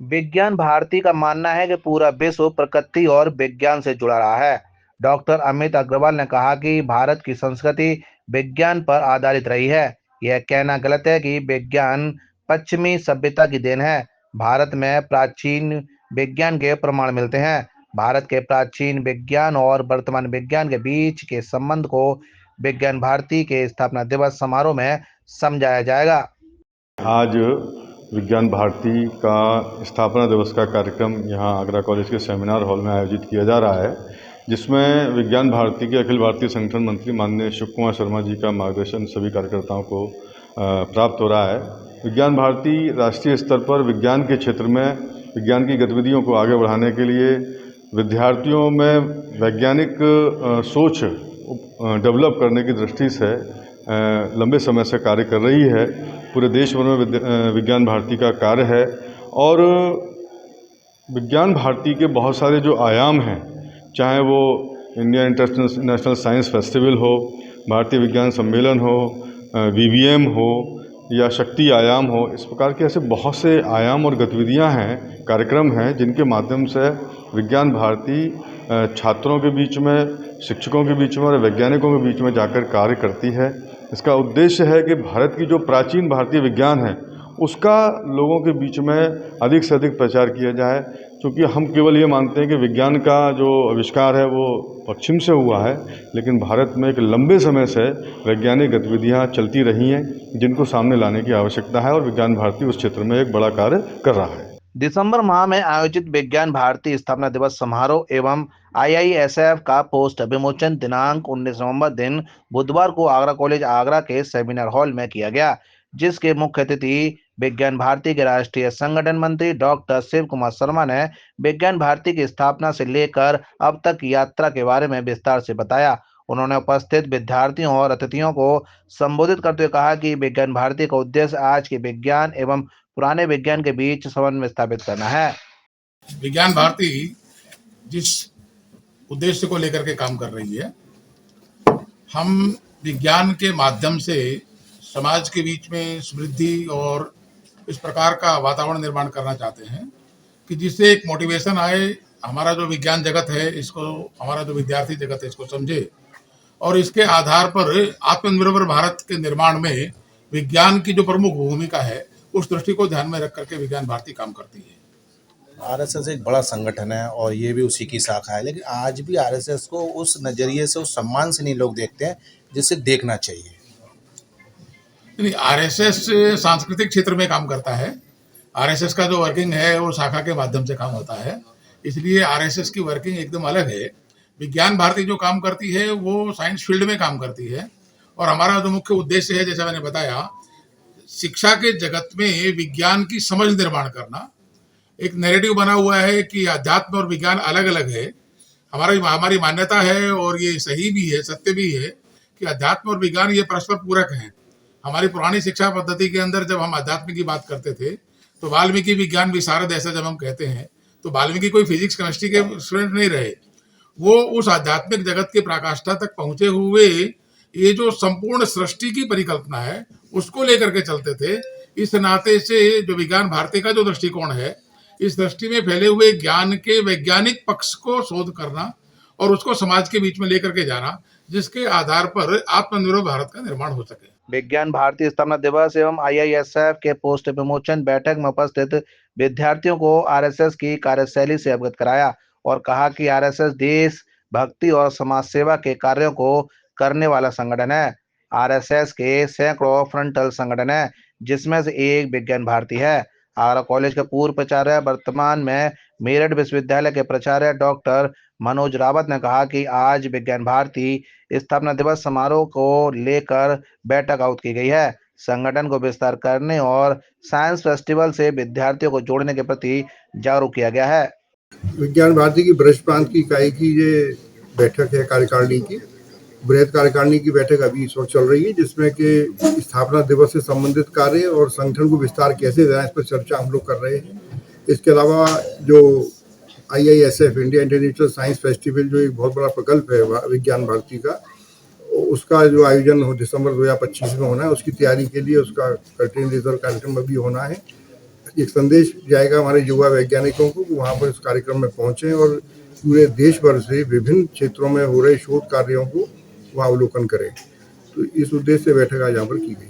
विज्ञान भारती का मानना है कि पूरा विश्व प्रकृति और विज्ञान से जुड़ा रहा है। डॉक्टर अमित अग्रवाल ने कहा कि भारत की संस्कृति विज्ञान पर आधारित रही है। यह कहना गलत है कि विज्ञान पश्चिमी सभ्यता की देन है। भारत में प्राचीन विज्ञान के प्रमाण मिलते हैं। भारत के प्राचीन विज्ञान और वर्तमान विज्ञान के बीच के संबंध को विज्ञान भारती के स्थापना दिवस समारोह में समझाया जाएगा। आज विज्ञान भारती का स्थापना दिवस का कार्यक्रम यहाँ आगरा कॉलेज के सेमिनार हॉल में आयोजित किया जा रहा है, जिसमें विज्ञान भारती के अखिल भारतीय संगठन मंत्री माननीय शिव कुमार शर्मा जी का मार्गदर्शन सभी कार्यकर्ताओं को प्राप्त हो रहा है। विज्ञान भारती राष्ट्रीय स्तर पर विज्ञान के क्षेत्र में विज्ञान की गतिविधियों को आगे बढ़ाने के लिए विद्यार्थियों में वैज्ञानिक सोच डेवलप करने की दृष्टि से लंबे समय से कार्य कर रही है। पूरे देश भर में विज्ञान भारती का कार्य है और विज्ञान भारती के बहुत सारे जो आयाम हैं, चाहे वो इंडिया इंटरनेशनल साइंस फेस्टिवल हो, भारतीय विज्ञान सम्मेलन हो, वीवीएम हो या शक्ति आयाम हो, इस प्रकार के ऐसे बहुत से आयाम और गतिविधियां हैं, कार्यक्रम हैं, जिनके माध्यम से विज्ञान भारती छात्रों के बीच में, शिक्षकों के बीच में और वैज्ञानिकों के बीच में जाकर कार्य करती है। इसका उद्देश्य है कि भारत की जो प्राचीन भारतीय विज्ञान है उसका लोगों के बीच में अधिक से अधिक प्रचार किया जाए, क्योंकि हम केवल ये मानते हैं कि विज्ञान का जो आविष्कार है वो पश्चिम से हुआ है, लेकिन भारत में एक लंबे समय से वैज्ञानिक गतिविधियां चलती रही हैं, जिनको सामने लाने की आवश्यकता है और विज्ञान भारती उस क्षेत्र में एक बड़ा कार्य कर रहा है। दिसंबर माह में आयोजित विज्ञान भारती स्थापना दिवस समारोह एवं IISF का पोस्ट विमोचन दिनांक 19 नवंबर दिन बुधवार को आगरा कॉलेज आगरा के सेमिनार हॉल में किया गया, जिसके मुख्य अतिथि विज्ञान भारती के राष्ट्रीय संगठन मंत्री डॉक्टर शिव कुमार शर्मा ने विज्ञान भारती की स्थापना से लेकर अब तक की यात्रा के बारे में विस्तार से बताया। उन्होंने उपस्थित विद्यार्थियों और अतिथियों को संबोधित करते हुए कहा कि विज्ञान भारती का उद्देश्य आज के विज्ञान एवं पुराने विज्ञान के बीच समन्वय स्थापित करना है। विज्ञान भारती जिस उद्देश्य को लेकर के काम कर रही है, हम विज्ञान के माध्यम से समाज के बीच में समृद्धि और इस प्रकार का वातावरण निर्माण करना चाहते हैं कि जिससे एक मोटिवेशन आए, हमारा जो विज्ञान जगत है इसको, हमारा जो विद्यार्थी जगत है इसको समझे और इसके आधार पर आत्मनिर्भर भारत के निर्माण में विज्ञान की जो प्रमुख भूमिका है उस दृष्टि को ध्यान में रख करके विज्ञान भारती काम करती है। आरएसएस एक बड़ा संगठन है और ये भी उसी की शाखा है, लेकिन आज भी आरएसएस को उस नज़रिए से, उस सम्मान से नहीं लोग देखते हैं जिसे देखना चाहिए। नहीं, आरएसएस सांस्कृतिक क्षेत्र में काम करता है। आरएसएस का जो वर्किंग है वो शाखा के माध्यम से काम होता है, इसलिए आरएसएस की वर्किंग एकदम अलग है। विज्ञान भारती जो काम करती है वो साइंस फील्ड में काम करती है और हमारा जो मुख्य उद्देश्य है, जैसा मैंने बताया, शिक्षा के जगत में विज्ञान की समझ निर्माण करना। एक नैरेटिव बना हुआ है कि अध्यात्म और विज्ञान अलग अलग है। हमारी मान्यता है और ये सही भी है, सत्य भी है कि अध्यात्म और विज्ञान ये परस्पर पूरक हैं। हमारी पुरानी शिक्षा पद्धति के अंदर जब हम अध्यात्म की बात करते थे तो वाल्मीकि विज्ञान विशारद, ऐसा जब हम कहते हैं तो वाल्मीकि कोई फिजिक्स केमिस्ट्री के स्टूडेंट नहीं रहे। वो उस आध्यात्मिक जगत के पराकाष्ठा तक पहुंचे हुए ये जो संपूर्ण सृष्टि की परिकल्पना है उसको लेकर के चलते थे। इस नाते से जो विज्ञान भारती का जो दृष्टिकोण है, इस दृष्टि में फैले हुए ज्ञान के वैज्ञानिक पक्ष को शोध करना और उसको समाज के बीच में लेकर के जाना, जिसके आधार पर आत्मनिर्भर भारत का निर्माण हो सके। विज्ञान भारती स्थापना दिवस एवं IISF के पोस्ट विमोचन बैठक में उपस्थित विद्यार्थियों को RSS की कार्यशैली से अवगत कराया और कहा कि RSS देश भक्ति और समाज सेवा के कार्यों को करने वाला संगठन है। RSS के सैकड़ों फ्रंटल संगठन है, जिसमें से एक विज्ञान भारती है। आगरा कॉलेज के पूर्व प्राचार्य, वर्तमान में मेरठ विश्वविद्यालय के प्राचार्य डॉक्टर मनोज रावत ने कहा कि आज विज्ञान भारती स्थापना दिवस समारोह को लेकर बैठक आहुत की गई है। संगठन को विस्तार करने और साइंस फेस्टिवल से विद्यार्थियों को जोड़ने के प्रति जागरूक किया गया है। विज्ञान भारती की ब्रज प्रांत की इकाई की ये बैठक है, कार्यकारिणी की बृहद कार्यकारिणी की बैठक अभी इस वक्त चल रही है, जिसमें कि स्थापना दिवस से संबंधित कार्य और संगठन को विस्तार कैसे देना, इस पर चर्चा हम लोग कर रहे हैं। इसके अलावा जो IISF India international science festival जो एक बहुत बड़ा प्रकल्प है विज्ञान भारती का, उसका जो आयोजन दिसंबर 2025 में होना है, उसकी तैयारी के लिए उसका कर्टेन रिजर्व कार्यक्रम अभी होना है। एक संदेश जाएगा हमारे युवा वैज्ञानिकों को कि वहाँ पर इस कार्यक्रम में पहुँचें और पूरे देश भर से विभिन्न क्षेत्रों में हो रहे शोध कार्यों को वहाँ अवलोकन करें। तो इस उद्देश्य से बैठक आज यहाँ पर की गई है।